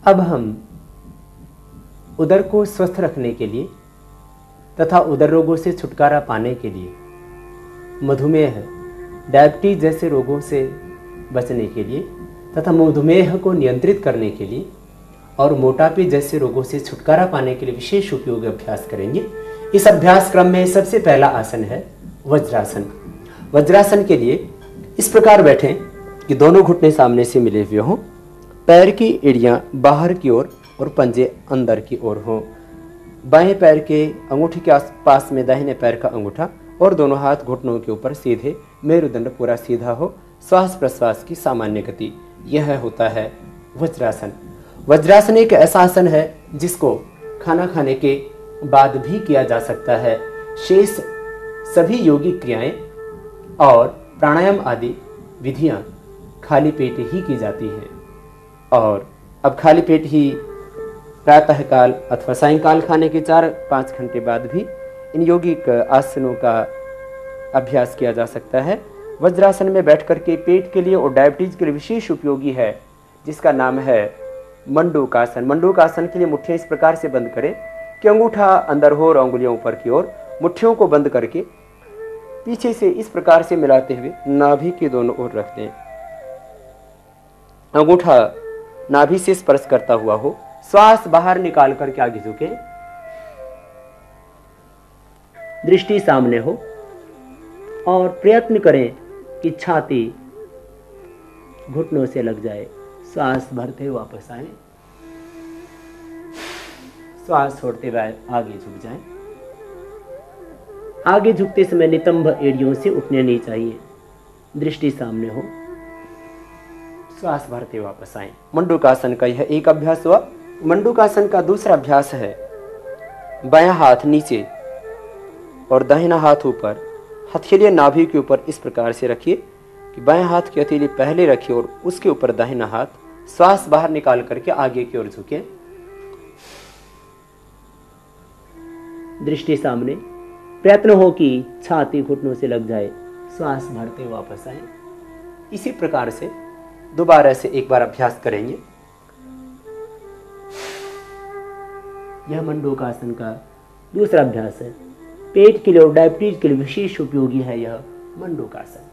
अब हम उदर को स्वस्थ रखने के लिए तथा उदर रोगों से छुटकारा पाने के लिए, मधुमेह, डायबिटीज जैसे रोगों से बचने के लिए तथा मधुमेह को नियंत्रित करने के लिए और मोटापे जैसे रोगों से छुटकारा पाने के लिए विशेष उपयोगी अभ्यास करेंगे। इस अभ्यास क्रम में सबसे पहला आसन है वज्रासन। वज्रासन के लिए इस प्रकार बैठें कि दोनों घुटने सामने से मिले हुए हों, पैर की एड़ियां बाहर की ओर और पंजे अंदर की ओर हों। बाएं पैर के अंगूठे के आसपास में दाहिने पैर का अंगूठा और दोनों हाथ घुटनों के ऊपर सीधे, मेरुदंड पूरा सीधा हो, श्वास प्रश्वास की सामान्य गति, यह होता है वज्रासन। वज्रासन एक ऐसा आसन है जिसको खाना खाने के बाद भी किया जा सकता है। शेष सभी योगिक क्रियाएं और प्राणायाम आदि विधियां खाली पेट ही की जाती हैं। और अब खाली पेट ही प्रातःकाल अथवा सायंकाल खाने के 4-5 घंटे बाद भी इन यौगिक आसनों का अभ्यास किया जा सकता है। वज्रासन में बैठकर के पेट के लिए और डायबिटीज के लिए विशेष उपयोगी है, जिसका नाम है मंडूकासन। मंडूकासन के लिए मुट्ठियां इस प्रकार से बंद करें कि अंगूठा अंदर हो और अंगुलियां ऊपर की ओर। मुट्ठियों को बंद करके पीछे से इस प्रकार से मिलाते हुए नाभि के दोनों ओर रख दें। अंगूठा नाभि से स्पर्श करता हुआ हो, श्वास बाहर निकाल करके आगे झुके, दृष्टि सामने हो और प्रयत्न करें कि छाती घुटनों से लग जाए। श्वास भरते हुए वापस आए, श्वास छोड़ते हुए आगे झुक जाएं। आगे झुकते समय नितंब एड़ियों से उठने नहीं चाहिए, दृष्टि सामने हो, श्वास भरते हुए वापस आए। मंडूकासन का यह एक अभ्यास हुआ। मंडूकासन का दूसरा अभ्यास है बायां हाथ नीचे और दाहिना हाथ ऊपर, हथेलियां नाभि के ऊपर इस प्रकार से रखिए कि बाएं हाथ की हथेली पहले रखिए और उसके ऊपर दाहिना हाथ, श्वास बाहर निकाल करके आगे की ओर झुके, दृष्टि सामने, प्रयत्न हो कि छाती घुटनों से लग जाए, श्वास भरते वापस आए। इसी प्रकार से दोबारा से एक बार अभ्यास करेंगे। यह मंडूकासन का दूसरा अभ्यास है। पेट के लिए और डायबिटीज के लिए विशेष उपयोगी है यह मंडूकासन।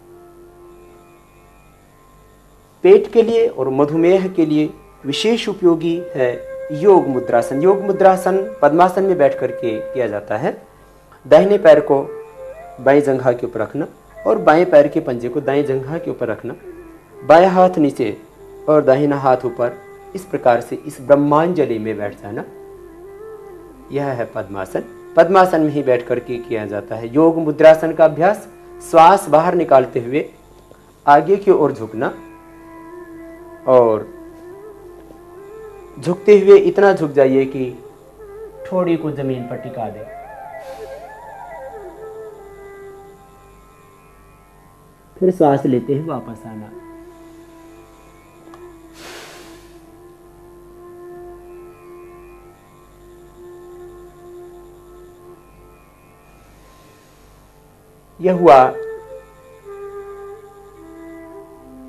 पेट के लिए और मधुमेह के लिए विशेष उपयोगी है योग मुद्रासन। योग मुद्रासन पद्मासन में बैठ करके किया जाता है। दाहिने पैर को बाएं जंघा के ऊपर रखना और बाएं पैर के पंजे को दाएं जंघा के ऊपर रखना, बाएं हाथ नीचे और दाहिना हाथ ऊपर, इस प्रकार से इस ब्रह्मांजलि में बैठ जाना, यह है पद्मासन। पद्मासन में ही बैठ करके किया जाता है योग मुद्रासन का अभ्यास। श्वास बाहर निकालते हुए आगे की ओर झुकना और झुकते हुए इतना झुक जाइए कि ठोड़ी को जमीन पर टिका दे। फिर श्वास लेते हुए वापस आना। यह हुआ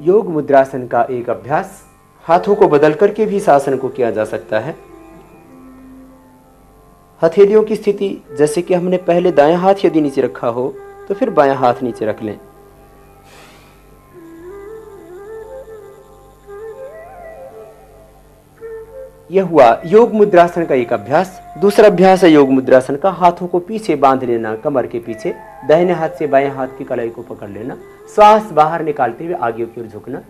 योग मुद्रासन का एक अभ्यास। हाथों को बदल करके भी इस आसन को किया जा सकता है। हथेलियों की स्थिति जैसे कि हमने पहले दायां हाथ यदि नीचे रखा हो तो फिर बायां हाथ नीचे रख लें। यह हुआ योग मुद्रासन का एक अभ्यास। दूसरा अभ्यास है योग मुद्रासन का। हाथों को पीछे बांध लेना, कमर के पीछे, दाहिने हाथ से बाएं हाथ की कलाई को पकड़ लेना, श्वास बाहर निकालते हुए आगे की ओर झुकना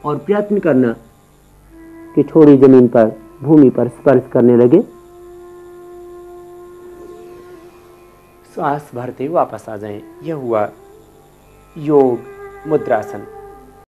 और प्रयत्न करना कि थोड़ी जमीन पर, भूमि पर स्पर्श करने लगे। श्वास भरते हुए वापस आ जाएं। यह हुआ योग मुद्रासन।